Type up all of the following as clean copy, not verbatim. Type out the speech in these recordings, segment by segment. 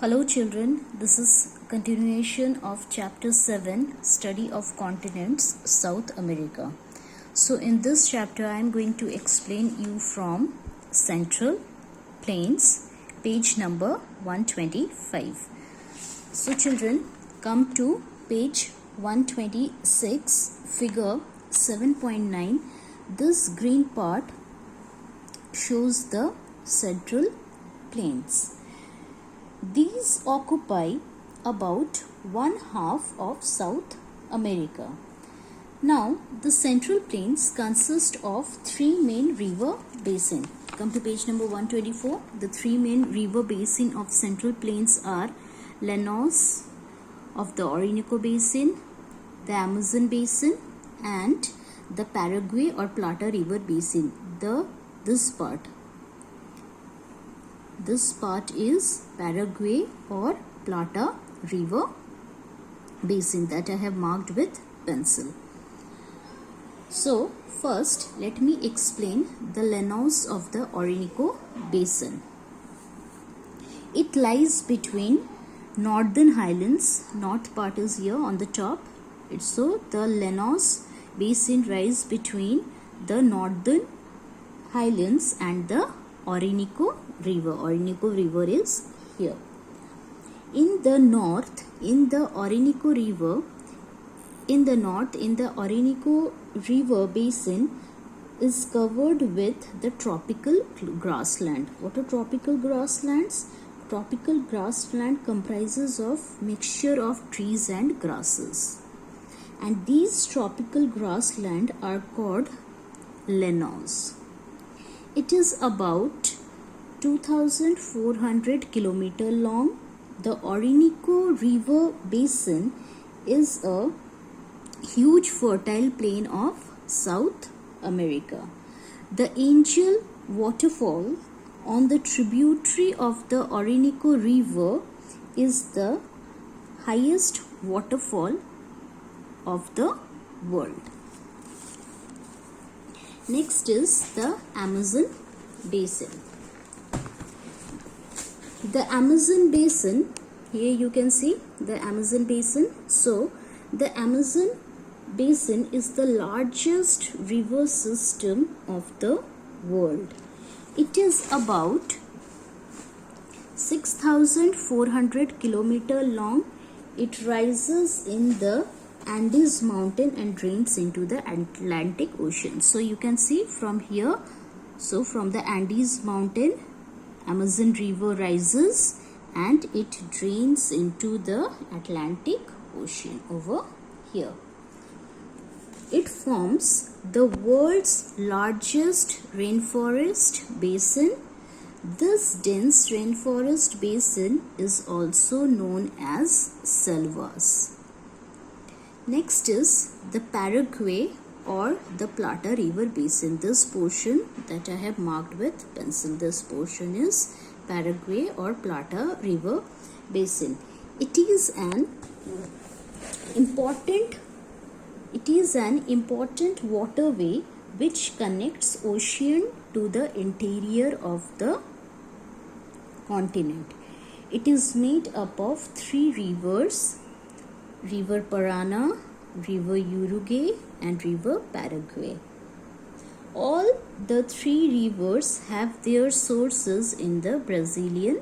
Hello children, this is continuation of chapter 7, study of continents, South America. So in this chapter I am going to explain you from Central Plains, page number 125. So children, come to page 126, figure 7.9. This green part shows the Central Plains. These occupy about one half of South America. Now, the Central Plains consist of three main river basins. Come to page number 124. The three main river basins of Central Plains are Llanos of the Orinoco Basin, the Amazon Basin, and the Paraguay or Plata River Basin. This part is Paraguay or Plata River Basin that I have marked with pencil. So first let me explain the Llanos of the Orinoco Basin. It lies between northern highlands. North part is here on the top. So the Llanos Basin lies between the northern highlands and the Orinoco River. Orinoco River is here. In the north, in the Orinoco River Basin is covered with the tropical grassland. What are tropical grasslands? Tropical grassland comprises of mixture of trees and grasses. And these tropical grassland are called Llanos. It is about 2,400 kilometers long. The Orinoco River Basin is a huge fertile plain of South America. The Angel Waterfall on the tributary of the Orinoco River is the highest waterfall of the world. Next is the Amazon Basin. The Amazon Basin, here you can see the Amazon Basin. So the Amazon Basin is the largest river system of the world. It is about 6,400 kilometers long. It rises in the Andes mountain and drains into the Atlantic Ocean. So you can see from here, so from the Andes mountain, Amazon River rises and it drains into the Atlantic Ocean over here. It forms the world's largest rainforest basin. This dense rainforest basin is also known as selvas. Next is the Paraguay or the Plata River Basin. This portion that I have marked with pencil, this portion is Paraguay or Plata River Basin. It is an important waterway which connects ocean to the interior of the continent. It is made up of three rivers: River Parana, River Uruguay and River Paraguay. All the three rivers have their sources in the Brazilian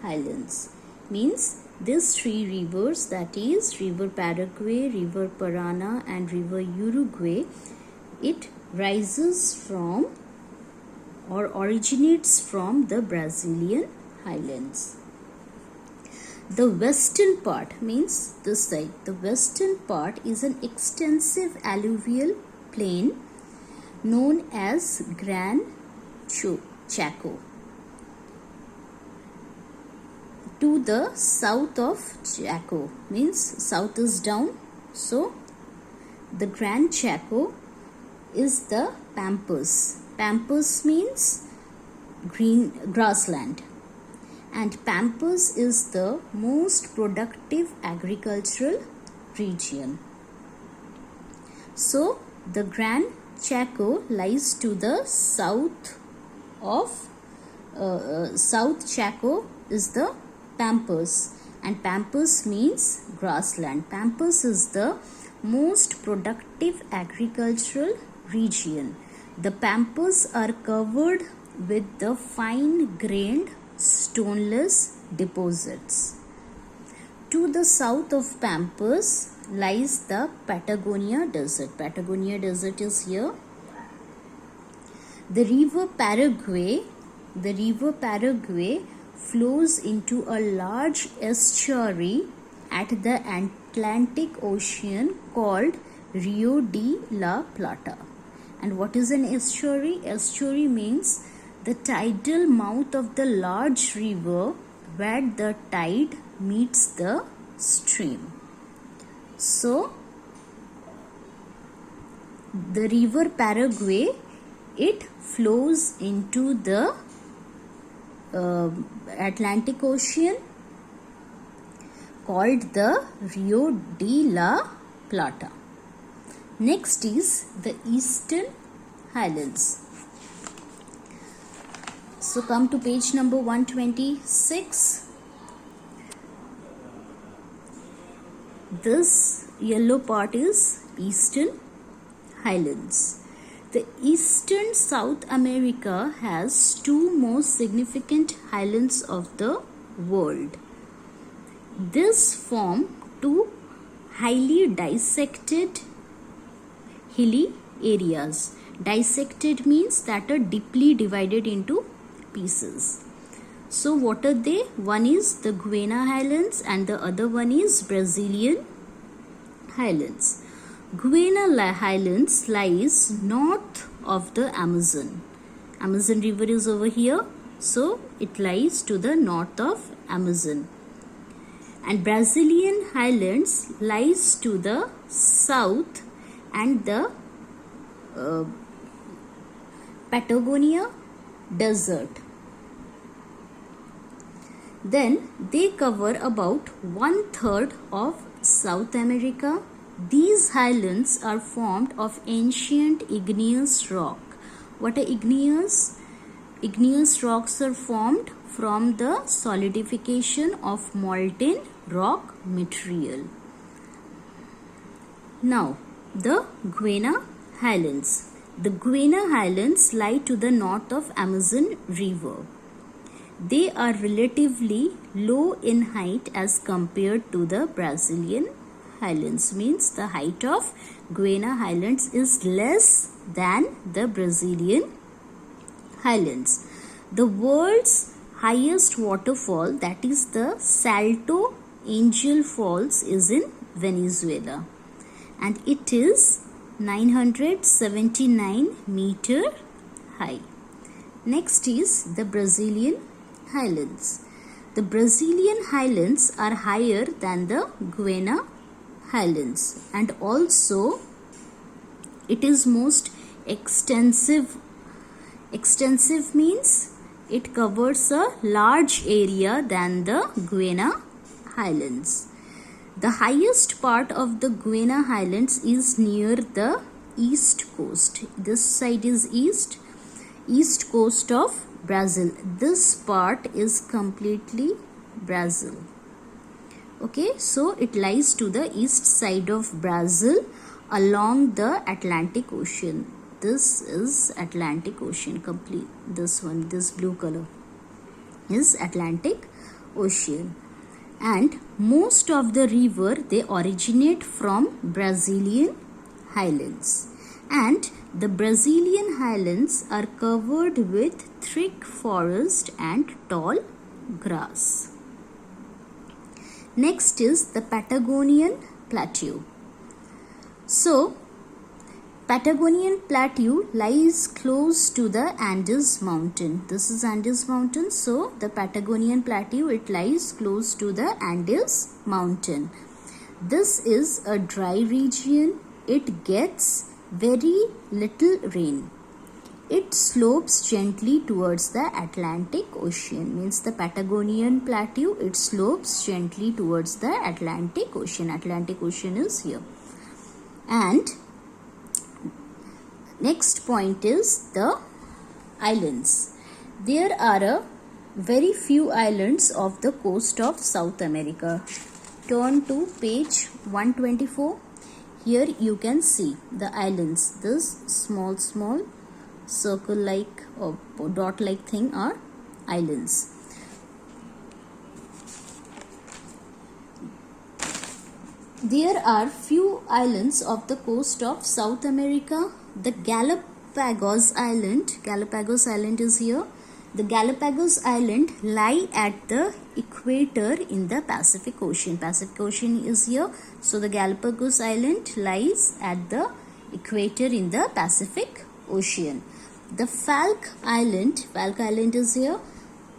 highlands. Means these three rivers, that is River Paraguay, River Parana and River Uruguay, it rises from or originates from the Brazilian highlands. The western part, means this side, the western part is an extensive alluvial plain known as Gran Chaco. To the south of Chaco, means south is down, so the Gran Chaco is the Pampas. Pampas means green grassland. And Pampas is the most productive agricultural region. So the Gran Chaco lies to the south of South Chaco is the Pampas, and Pampas means grassland. Pampas is the most productive agricultural region. The Pampas are covered with the fine-grained stoneless deposits. To the south of Pampas lies the Patagonia Desert. Patagonia Desert is here. The river Paraguay flows into a large estuary at the Atlantic Ocean called Rio de la Plata. And what is an estuary? Estuary means the tidal mouth of the large river where the tide meets the stream. So, the river Paraguay, it flows into the Atlantic Ocean called the Rio de la Plata. Next is the Eastern Highlands. So come to page number 126. This yellow part is Eastern Highlands. The eastern South America has two most significant highlands of the world. This form two highly dissected hilly areas. Dissected means that are deeply divided into pieces. So what are they? One is the Guiana Highlands and the other one is Brazilian Highlands. Guiana Highlands lies north of the Amazon. Amazon river is over here, so it lies to the north of Amazon. And Brazilian Highlands lies to the south and the Patagonia Desert. Then they cover about 1/3 of South America. These highlands are formed of ancient igneous rock. What are igneous? Igneous rocks are formed from the solidification of molten rock material. Now, the Guiana Highlands. The Guiana Highlands lie to the north of Amazon River. They are relatively low in height as compared to the Brazilian Highlands. Means the height of Guiana Highlands is less than the Brazilian Highlands. The world's highest waterfall, that is the Salto Angel Falls, is in Venezuela, and it is 979 meter high. Next is the Brazilian Highlands. The Brazilian Highlands are higher than the Guiana Highlands, and also it is most extensive. Extensive means it covers a large area than the Guiana Highlands. The highest part of the Guiana Highlands is near the east coast. This side is east coast of Brazil. This part is completely Brazil. Okay, so it lies to the east side of Brazil along the Atlantic Ocean. This is Atlantic Ocean complete. This one, this blue color is Atlantic Ocean. And most of the river, they originate from Brazilian Highlands. And the Brazilian Highlands are covered with thick forest and tall grass. Next is the Patagonian Plateau. So, Patagonian Plateau lies close to the Andes Mountain. This is Andes Mountain. So, the Patagonian Plateau, it lies close to the Andes Mountain. This is a dry region. It gets very little rain. It slopes gently towards the Atlantic Ocean. Means the Patagonian Plateau, it slopes gently towards the Atlantic Ocean. Atlantic Ocean is here. And next point is the islands. There are very few islands of the coast of South America. Turn to page 124. Here you can see the islands. This small circle like or dot like thing are islands. There are few islands of the coast of South America. The Galapagos Island is here. The Galapagos Island lie at the equator in the Pacific Ocean. Pacific Ocean is here. So the Galapagos Island lies at the equator in the Pacific Ocean. The Falk Island is here,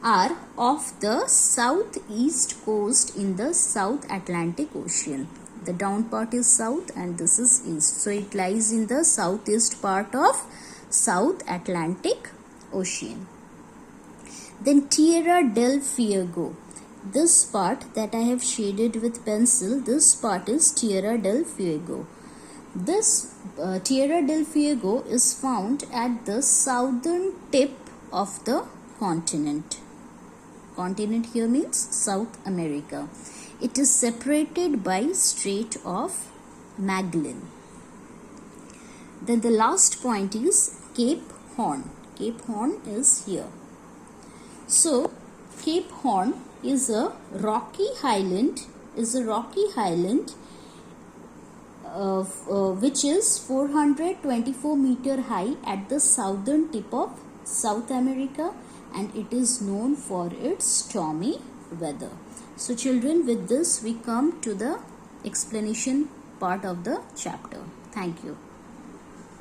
are off the southeast coast in the South Atlantic Ocean. The down part is south and this is east. So it lies in the southeast part of South Atlantic Ocean. Then Tierra del Fuego. This part that I have shaded with pencil, this part is Tierra del Fuego. This Tierra del Fuego is found at the southern tip of the continent. Continent here means South America. It is separated by Strait of Magellan. Then the last point is Cape Horn. Cape Horn is here. So Cape Horn is a rocky highland. Which is 424 meter high at the southern tip of South America, and it is known for its stormy weather. So children, with this we come to the explanation part of the chapter. Thank you.